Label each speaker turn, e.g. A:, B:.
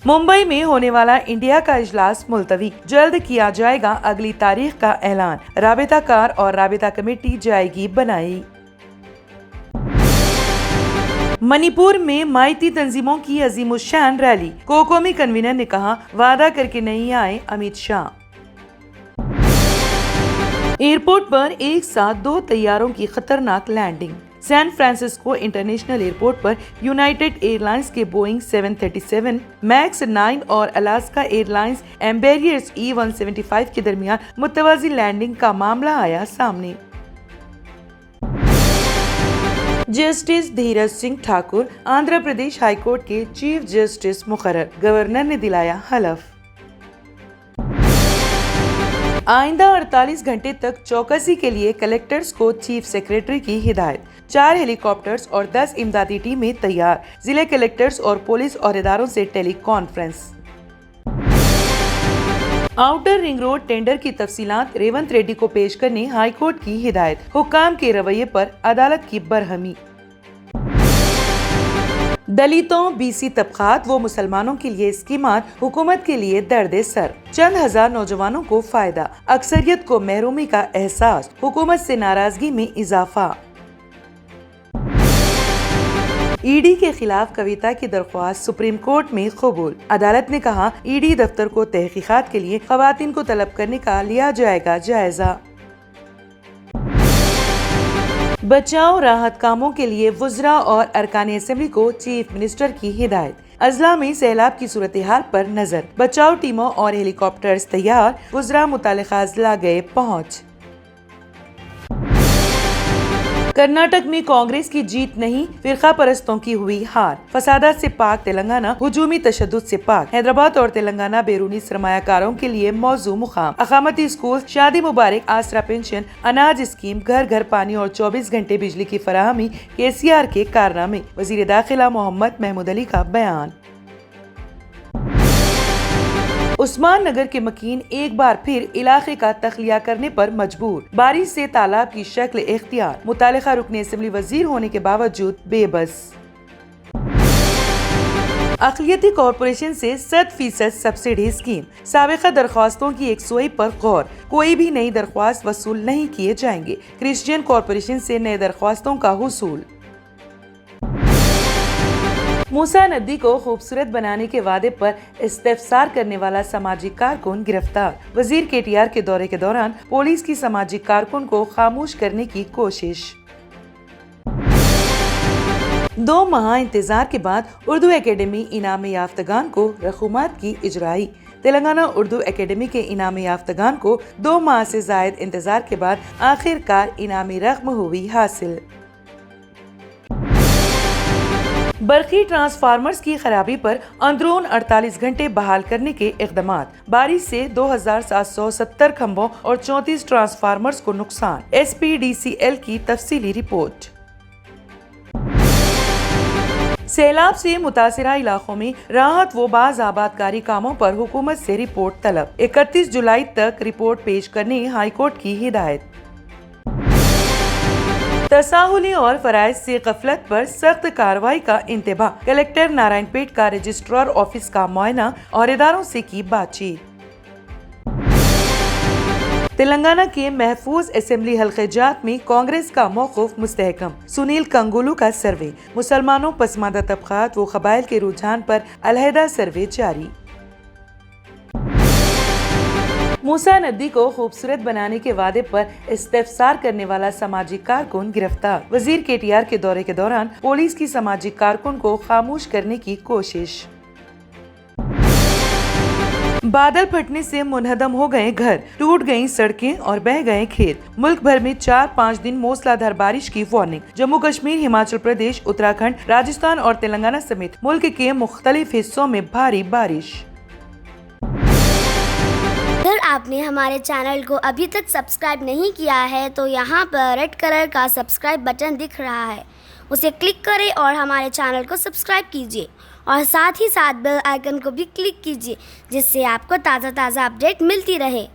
A: मुंबई में होने वाला इंडिया का इजलास मुलतवी, जल्द किया जाएगा अगली तारीख का ऐलान। राबिताकार और राबिता कमेटी जाएगी बनाई। मणिपुर में माइती तंजीमों की अजीमुशान रैली, कोकोमी कन्वीनर ने कहा वादा करके नहीं आए अमित शाह। एयरपोर्ट पर एक साथ 2 तैयारों की खतरनाक landing. San Francisco international airport पर यूनाइटेड एयरलाइंस के बोइंग 737 मैक्स 9 और अलास्का एयरलाइंस एम्बेरियर्स E-175 के दरमियान मुतवाज़ी लैंडिंग का मामला आया सामने। जस्टिस धीरज सिंह ठाकुर आंध्र प्रदेश हाईकोर्ट के चीफ जस्टिस मुकर्रर, गवर्नर ने दिलाया हलफ। आइंदा 48 घंटे तक चौकसी के लिए कलेक्टर्स को चीफ सेक्रेटरी की हिदायत। 4 हेलीकॉप्टर्स और 10 इमदादी टीमें तैयार। जिले कलेक्टर्स और पुलिस औहदेदारों से teleconference. Outer ring road tender की तफसीलात रेवंत रेड्डी को पेश करने हाईकोर्ट की हिदायत। हुक्काम के रवैये पर अदालत की बरहमी। दलितों, बीसी तबकात व मुसलमानों के लिए स्कीमात हुकूमत के लिए दर्द सर। चंद हजार नौजवानों को फायदा, अक्सरियत को महरूमी का एहसास। हुकूमत से नाराजगी में इजाफा। ईडी के खिलाफ कविता की दरख्वास्त सुप्रीम कोर्ट में कबूल। अदालत ने कहा ईडी दफ्तर को तहकीकात के लिए खवातीन को तलब करने का लिया जाएगा जायजा। बचाव राहत कामों के लिए वुज़रा और अरकान असेंबली को चीफ मिनिस्टर की हिदायत। अजला में सैलाब की सूरत हाल पर नजर। बचाव टीमों और हेलीकॉप्टर्स तैयार। वुज़रा मुतालिका अजला गए पहुंच। कर्नाटक में कांग्रेस की जीत नहीं, फिरका परस्तों की हुई हार। फसादात से पाक तेलंगाना, हुजूमी तशद्दुद से पाक। हैदराबाद और तेलंगाना बैरूनी सरमायाकारों के लिए मौजू मुकाम। अकामती स्कूल, शादी मुबारक, आसरा पेंशन, अनाज स्कीम, घर घर पानी और 24 घंटे बिजली की फराहमी KCR के कारनामे। वजीर दाखिला मोहम्मद महमूद अली का बयान। उस्मान नगर के मकीन एक बार फिर इलाके का तखलिया करने पर मजबूर। बारिश से तालाब की शक्ल इख्तियार। मुतालिका रुकने असेंबली वजीर होने के बावजूद बेबस। अक़लियती कॉरपोरेशन से 100% सब्सिडी स्कीम। साबिक़ा दरख्वास्तों की 101 पर गौर। कोई भी नई दरख्वास्त वसूल नहीं किए जाएंगे। क्रिश्चियन कॉरपोरेशन से नए दरख्वास्तों का हुसूल। मूसा नदी को खूबसूरत बनाने के वादे पर इस्तेफसार करने वाला सामाजिक कारकुन गिरफ्तार। वजीर KTR के दौरे के दौरान पुलिस की सामाजिक कारकुन को खामोश करने की कोशिश। 2 माह इंतजार के बाद उर्दू एकेडमी इनाम याफ्तगान को रकूमात की इजराई। तेलंगाना उर्दू एकेडमी के इनाम याफ्तगान को 2 माह से जायद इंतजार के बाद आखिरकार इनामी रकम हुई हासिल। बरकी ट्रांसफार्मर्स की खराबी पर अंदरून 48 घंटे बहाल करने के इक़दामात। बारिश से 2770 खंभों और 34 ट्रांसफार्मर्स को नुकसान। SPDCL की तफसीली रिपोर्ट। सैलाब से मुतासिरा इलाकों में राहत व बाज़ आबादकारी कामों पर हुकूमत से रिपोर्ट तलब। 31 जुलाई तक रिपोर्ट पेश करने हाईकोर्ट की हिदायत। तसाहुली और फराइज से गफलत पर सख्त कार्रवाई का इंतबाह। कलेक्टर नारायणपेट का रजिस्ट्रार ऑफिस का मुआयना और इदारों से की बातचीत। तेलंगाना के महफूज असेंबली हल्क़े-जात में कांग्रेस का मौक़िफ़ मुस्तहकम। सुनील कंगुलू का सर्वे। मुसलमानों, पसमानदा तबक़ात व क़बाइल के रुझान पर अलहदा सर्वे जारी। मूसा नदी को खूबसूरत बनाने के वादे पर इस्तेफसार करने वाला सामाजिक कारकुन गिरफ्तार। वजीर KTR के दौरे के दौरान पुलिस की सामाजिक कारकुन को खामोश करने की कोशिश। बादल फटने से मुनहदम हो गए घर, टूट गईं सड़कें और बह गए खेत। मुल्क भर में 4-5 दिन मूसलाधार बारिश की वार्निंग। जम्मू कश्मीर, हिमाचल प्रदेश, उत्तराखंड, राजस्थान और तेलंगाना समेत मुल्क के मुख्तलिफ हिस्सों में भारी बारिश।
B: अगर आपने हमारे चैनल को अभी तक सब्सक्राइब नहीं किया है तो यहाँ पर रेड कलर का सब्सक्राइब बटन दिख रहा है, उसे क्लिक करें और हमारे चैनल को सब्सक्राइब कीजिए और साथ ही साथ बेल आइकन को भी क्लिक कीजिए जिससे आपको ताज़ा अपडेट मिलती रहे।